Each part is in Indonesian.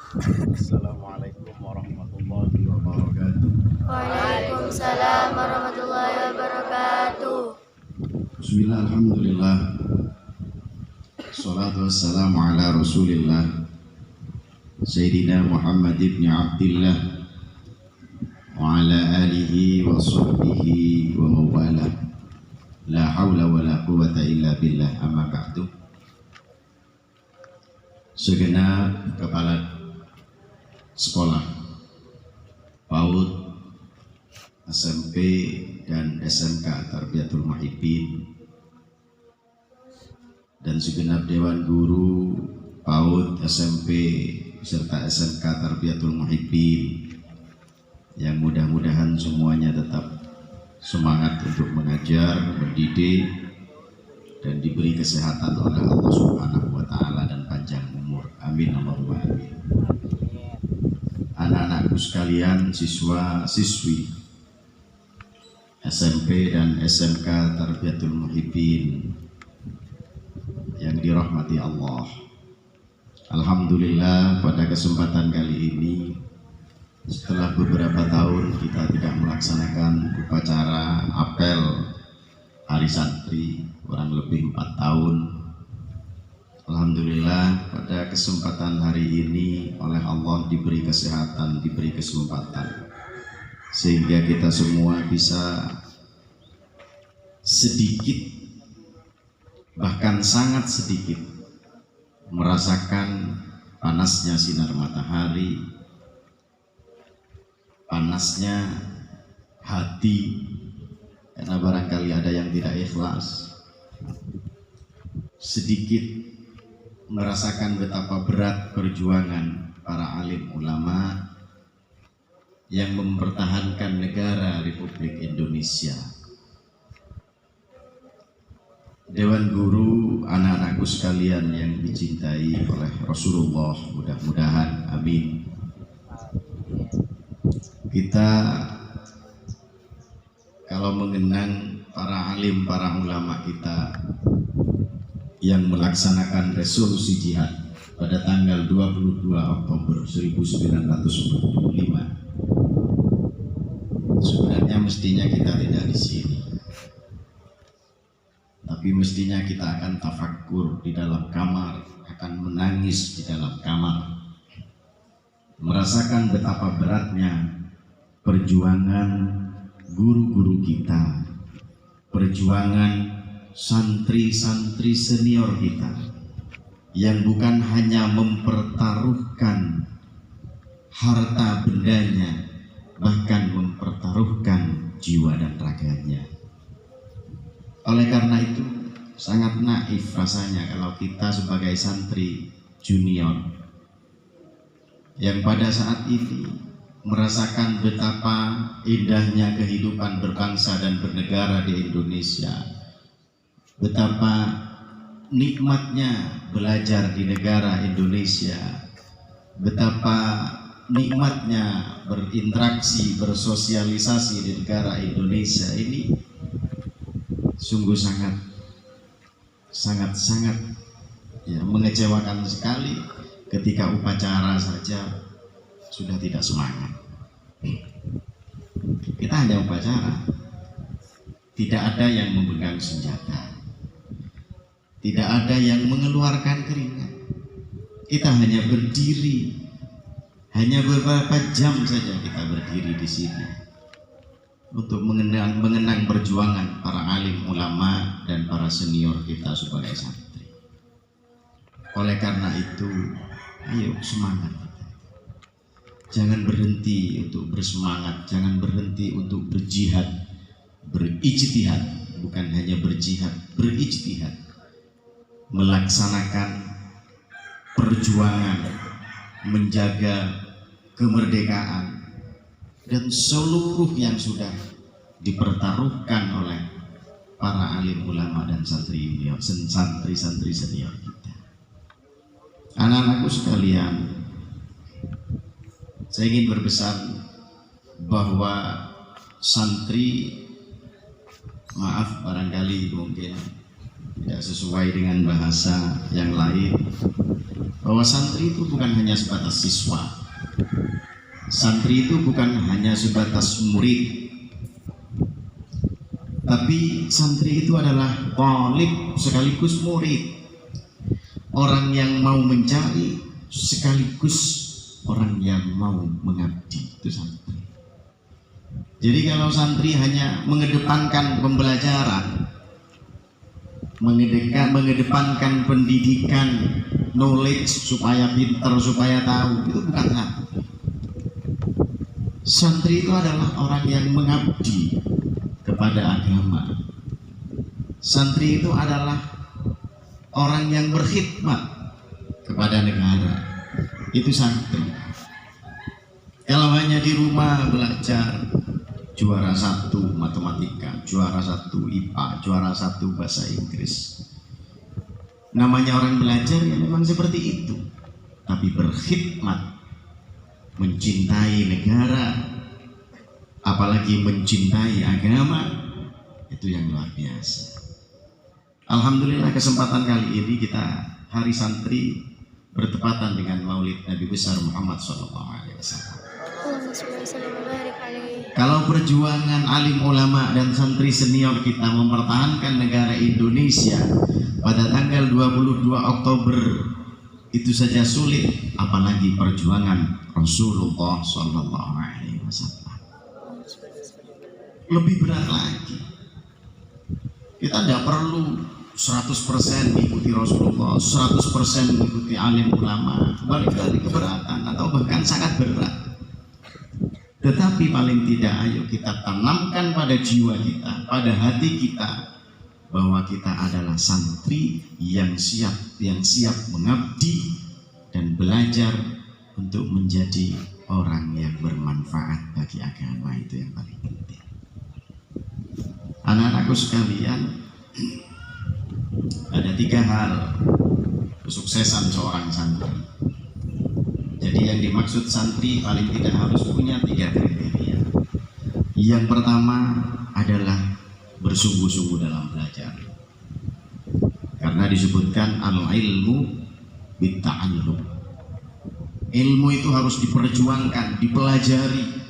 Assalamualaikum warahmatullahi wabarakatuh. Waalaikumsalam warahmatullahi wabarakatuh. Bismillah, alhamdulillah. Assalatu wassalamu ala rasulillah Sayyidina Muhammad ibn Abdillah wa ala alihi wa sahbihi wa mawala. La hawla wa la quwata illa billah, amma ba'du. Segenap kepala sekolah PAUD, SMP dan SMK Tarbiyatul Muhibbin, dan segenap Dewan Guru PAUD, SMP serta SMK Tarbiyatul Muhibbin, yang mudah-mudahan semuanya tetap semangat untuk mengajar, mendidik, dan diberi kesehatan oleh Allah Subhanahu wa Ta'ala dan panjang umur. Amin Allahumma amin. Anak-anakku sekalian, siswa-siswi SMP dan SMK Tarbiyatul Muhibbin yang dirahmati Allah. Alhamdulillah, pada kesempatan kali ini, setelah beberapa tahun kita tidak melaksanakan upacara apel Hari Santri, kurang lebih 4 tahun. Alhamdulillah, pada kesempatan hari ini oleh Allah diberi kesehatan, diberi kesempatan, sehingga kita semua bisa sedikit, bahkan sangat sedikit, merasakan panasnya sinar matahari, panasnya hati, karena barangkali ada yang tidak ikhlas, sedikit merasakan betapa berat perjuangan para alim ulama yang mempertahankan negara Republik Indonesia. Dewan Guru, anak-anakku sekalian yang dicintai oleh Rasulullah, mudah-mudahan amin. Kita kalau mengenang para alim, para ulama kita yang melaksanakan resolusi jihad pada tanggal 22 Oktober 1945, sebenarnya mestinya kita tidak di sini, tapi mestinya kita akan tafakkur di dalam kamar, akan menangis di dalam kamar, merasakan betapa beratnya perjuangan guru-guru kita, perjuangan santri-santri senior kita, yang bukan hanya mempertaruhkan harta bendanya, bahkan mempertaruhkan jiwa dan raganya. Oleh karena itu, sangat naif rasanya kalau kita sebagai santri junior yang pada saat ini merasakan betapa indahnya kehidupan berbangsa dan bernegara di Indonesia, betapa nikmatnya belajar di negara Indonesia, betapa nikmatnya berinteraksi, bersosialisasi di negara Indonesia ini, sungguh sangat ya, mengecewakan sekali ketika upacara saja sudah tidak semangat. Kita hanya upacara, tidak ada yang memegang senjata, tidak ada yang mengeluarkan keringat. Kita hanya berdiri, hanya beberapa jam saja kita berdiri di sini untuk mengenang perjuangan para alim ulama dan para senior kita sebagai santri. Oleh karena itu, ayo semangat kita. Jangan berhenti untuk bersemangat, jangan berhenti untuk berjihad, berijtihad, bukan hanya berjihad, berijtihad, melaksanakan perjuangan menjaga kemerdekaan dan seluruh yang sudah dipertaruhkan oleh para alim ulama dan santri-santri senior kita. Anak-anakku sekalian, saya ingin berpesan bahwa santri, maaf barangkali mungkin tidak sesuai dengan bahasa yang lain, bahwa santri itu bukan hanya sebatas siswa, santri itu bukan hanya sebatas murid, tapi santri itu adalah talib sekaligus murid, orang yang mau mencari sekaligus orang yang mau mengabdi, itu santri. Jadi kalau santri hanya mengedepankan pembelajaran, mengedepankan pendidikan, knowledge supaya pinter, supaya tahu, itu bukan santri. Santri itu adalah orang yang mengabdi kepada agama. Santri itu adalah orang yang berkhidmat kepada negara. Itu santri. Kalau hanya di rumah belajar, juara 1 matematika, juara 1 IPA, juara 1 bahasa Inggris, namanya orang belajar ya memang seperti itu. Tapi berkhidmat, mencintai negara, apalagi mencintai agama, itu yang luar biasa. Alhamdulillah kesempatan kali ini kita hari santri bertepatan dengan Maulid Nabi besar Muhammad SAW. Kalau perjuangan alim ulama dan santri senior kita mempertahankan negara Indonesia pada tanggal 22 Oktober itu saja sulit, apalagi perjuangan Rasulullah SAW. Lebih berat lagi. Kita tidak perlu 100% mengikuti Rasulullah, 100% mengikuti alim ulama, barangkali keberatan atau bahkan sangat berat. Tetapi paling tidak ayo kita tanamkan pada jiwa kita, pada hati kita, bahwa kita adalah santri yang siap mengabdi dan belajar untuk menjadi orang yang bermanfaat bagi agama. Itu yang paling penting. Anak-anakku sekalian, ada 3 hal kesuksesan seorang santri. Jadi yang dimaksud santri paling tidak harus punya 3 kriteria. Yang pertama adalah bersungguh-sungguh dalam belajar. Karena disebutkan al-ilmu bitta'allum. Ilmu itu harus diperjuangkan, dipelajari.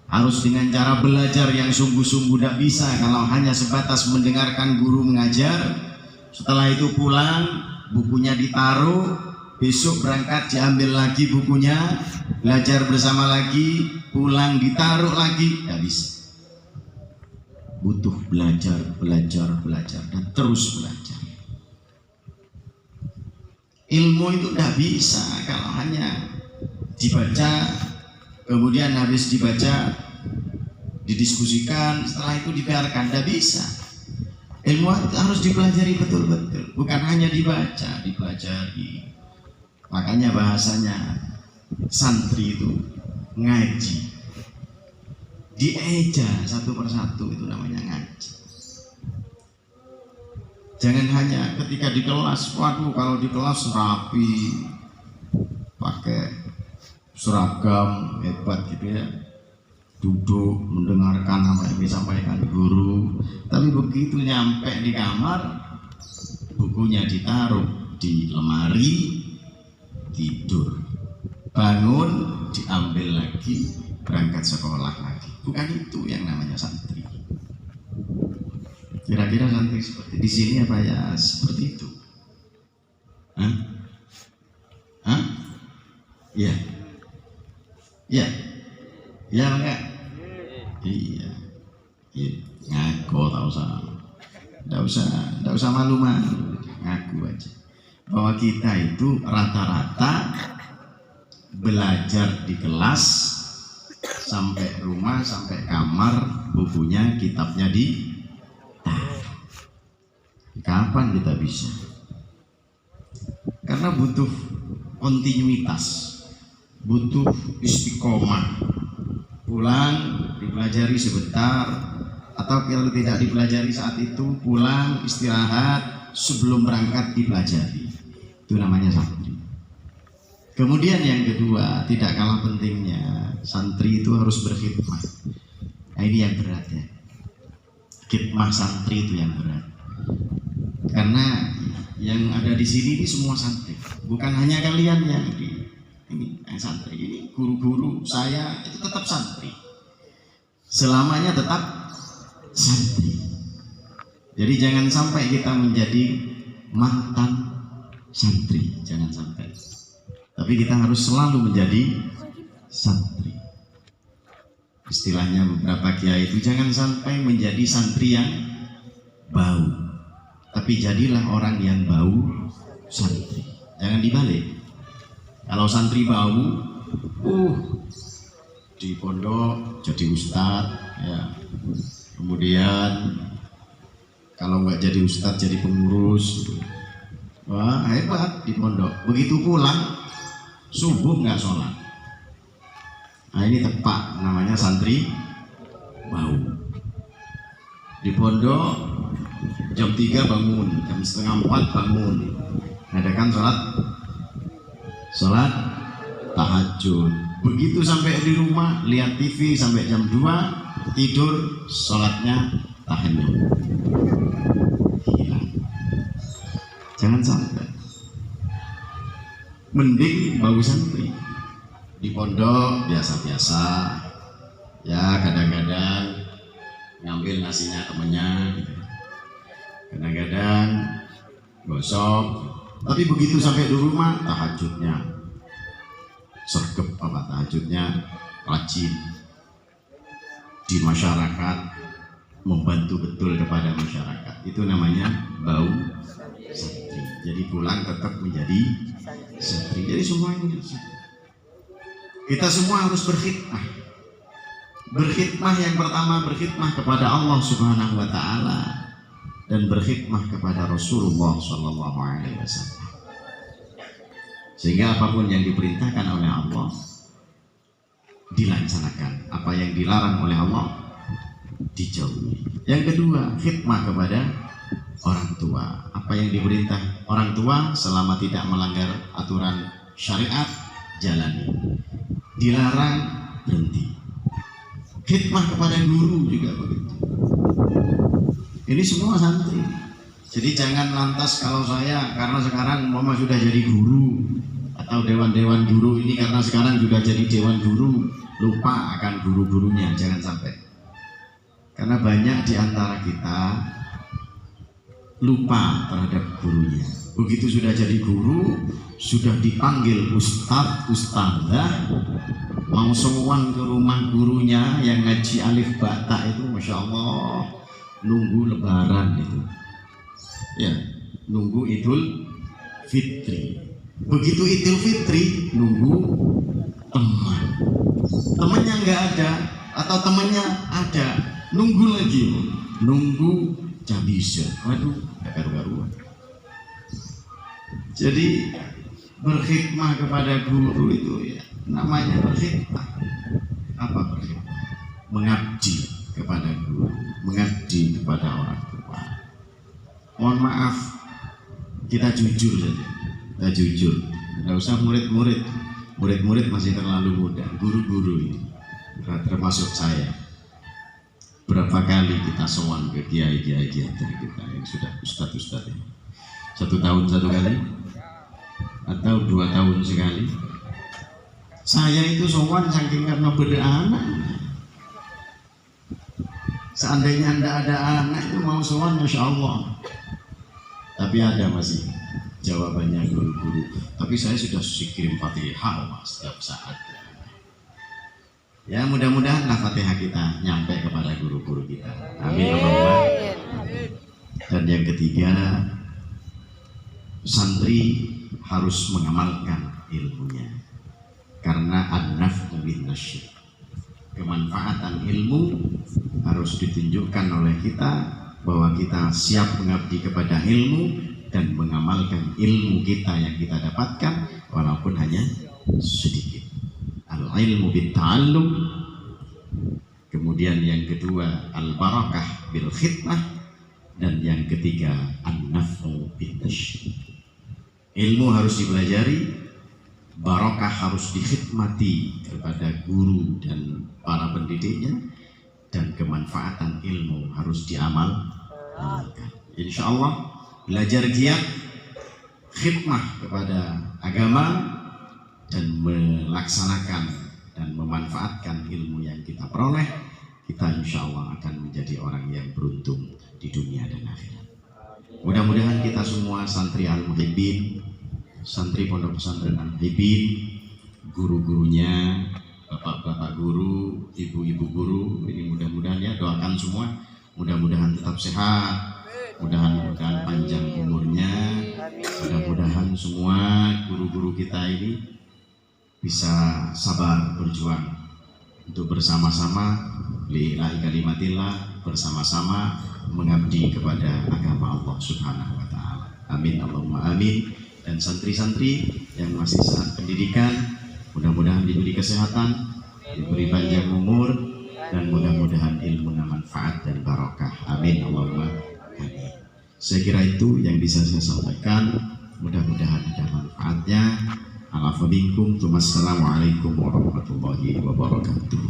Harus dengan cara belajar yang sungguh-sungguh. Tidak bisa kalau hanya sebatas mendengarkan guru mengajar, setelah itu pulang, bukunya ditaruh, besok berangkat diambil lagi bukunya, belajar bersama lagi, pulang ditaruh lagi, tidak bisa. Butuh belajar, dan terus belajar. Ilmu itu tidak bisa kalau hanya dibaca, kemudian habis dibaca didiskusikan, setelah itu dibiarkan, tidak bisa. Ilmu harus dipelajari betul-betul, bukan hanya dibaca, dipelajari. Makanya bahasanya santri itu ngaji, dieja satu persatu, itu namanya ngaji. Jangan hanya ketika di kelas, waduh kalau di kelas rapi, pakai seragam hebat gitu ya, duduk mendengarkan apa yang disampaikan guru, tapi begitu nyampe di kamar, bukunya ditaruh di lemari, tidur, bangun, diambil lagi, berangkat sekolah lagi. Bukan itu yang namanya santri. Kira-kira santri seperti di sini apa ya seperti itu? Hah? Hah? Iya. Iya. Iya enggak? Iya. Iya. Ngaku tak usah malu-malu, ngaku aja. Bahwa kita itu rata-rata belajar di kelas sampai rumah, sampai kamar, bukunya, kitabnya di kapan kita bisa? Karena butuh kontinuitas, butuh istiqomah. Pulang dipelajari sebentar, atau kalau tidak dipelajari saat itu, pulang istirahat, sebelum berangkat dipelajari. Itu namanya santri. Kemudian yang kedua, tidak kalah pentingnya, santri itu harus berkhidmat. Nah ini yang berat ya. Khidmah santri itu yang berat. Karena yang ada di sini ini semua santri, bukan hanya kalian yang ini yang santri, ini guru-guru saya itu tetap santri, selamanya tetap santri. Jadi jangan sampai kita menjadi mantan santri, jangan sampai. Tapi kita harus selalu menjadi santri. Istilahnya beberapa kiai itu jangan sampai menjadi santri yang bau, tapi jadilah orang yang bau santri. Jangan dibalik. Kalau santri bau, di pondok jadi ustadz, ya. Kemudian kalau nggak jadi ustadz jadi pengurus, wah hebat di pondok. Begitu pulang subuh nggak sholat. Nah ini tepat, namanya santri bau. Di pondok jam 3 bangun, jam setengah 4 bangun, ngadakan sholat tahajud. Begitu sampai di rumah lihat TV sampai jam 2, tidur, sholatnya tahajud. Gila. Jangan sampai. Mending bau santri. Di pondok biasa-biasa, ya kadang-kadang ngambil nasinya temennya, gitu. Kadang-kadang gosok, tapi begitu sampai di rumah tahajudnya sergap, tahajudnya rajin di masyarakat, membantu betul kepada masyarakat. Itu namanya bau santri. Jadi pulang tetap menjadi santri. Jadi semua ini kita semua harus berkhidmah. Berkhidmah yang pertama, berkhidmah kepada Allah Subhanahu wa Ta'ala, dan berkhidmah kepada Rasulullah Sallallahu Alaihi Wasallam. Sehingga apapun yang diperintahkan oleh Allah dilaksanakan, apa yang dilarang oleh Allah dijauhi. Yang kedua, khidmah kepada orang tua. Apa yang diperintah orang tua selama tidak melanggar aturan syariat, jalani. Dilarang, berhenti. Khidmah kepada guru juga begitu. Ini semua santri. Jadi jangan lantas kalau saya karena sekarang mama sudah jadi guru, atau dewan-dewan guru ini karena sekarang juga jadi dewan guru, lupa akan guru-gurunya. Jangan sampai. Karena banyak di antara kita lupa terhadap gurunya. Begitu sudah jadi guru, sudah dipanggil ustadz, ustadzah, mau sowan ke rumah gurunya yang ngaji alif bata itu, masya Allah, nunggu lebaran itu, ya, nunggu Idul Fitri. Begitu Idul Fitri, nunggu teman, temannya nggak ada atau temannya ada, nunggu lagi, nunggu jabisa. Waduh, gak karu-karuan. Jadi berkhidmah kepada guru itu ya namanya berkhidmah. Apa berkhidmah? Mengabdi kepada guru, mengabdi kepada orang tua. Mohon maaf, kita jujur saja, kita jujur. Nggak usah murid-murid, murid-murid masih terlalu muda. Guru-guru ini, termasuk saya. Berapa kali kita sowan ke kiai-kiai kita yang sudah ustadz-ustadz ini? 1 tahun 1 kali atau 2 tahun sekali. Saya itu sowan saking karena beda anak. Seandainya anda ada anak itu mau sowan, masya Allah. Tapi ada masih jawabannya guru-guru. Tapi saya sudah kirim Fatihah setiap saat. Ya mudah-mudahan Fatihah kita nyampe kepada guru-guru kita. Amin. Dan yang ketiga, santri harus mengamalkan ilmunya, karena an-naf'u bin nasyr, kemanfaatan ilmu harus ditunjukkan oleh kita bahwa kita siap mengabdi kepada ilmu dan mengamalkan ilmu kita yang kita dapatkan walaupun hanya sedikit. Al-ilmu bit-ta'allum. Kemudian yang kedua al-barakah bil khidmah, dan yang ketiga an-naf'u bin nasyr. Ilmu harus dipelajari, barakah harus dikhidmati kepada guru dan para pendidiknya, dan kemanfaatan ilmu harus diamalkan. Insya Allah belajar giat, khidmah kepada agama, dan melaksanakan dan memanfaatkan ilmu yang kita peroleh, kita insya Allah akan menjadi orang yang beruntung di dunia dan akhirat. Mudah-mudahan kita semua santri Al-Muhibbin, santri Pondok Pesantren Al-Muhibbin, guru-gurunya, bapak-bapak guru, ibu-ibu guru, ini mudah-mudahan ya, doakan semua, mudah-mudahan tetap sehat, mudah-mudahan panjang umurnya, mudah-mudahan semua guru-guru kita ini bisa sabar berjuang untuk bersama-sama lillahi kalimatillah, bersama-sama mengabdi kepada agama Allah Subhanahu wa taala. Amin Allahumma amin. Dan santri-santri yang masih saat pendidikan, mudah-mudahan diberi kesehatan, diberi panjang umur, dan mudah-mudahan ilmu manfaat dan barokah. Amin Allahumma amin. Saya kira itu yang bisa saya sampaikan. Mudah-mudahan ada manfaatnya. Assalamualaikum warahmatullahi wabarakatuh.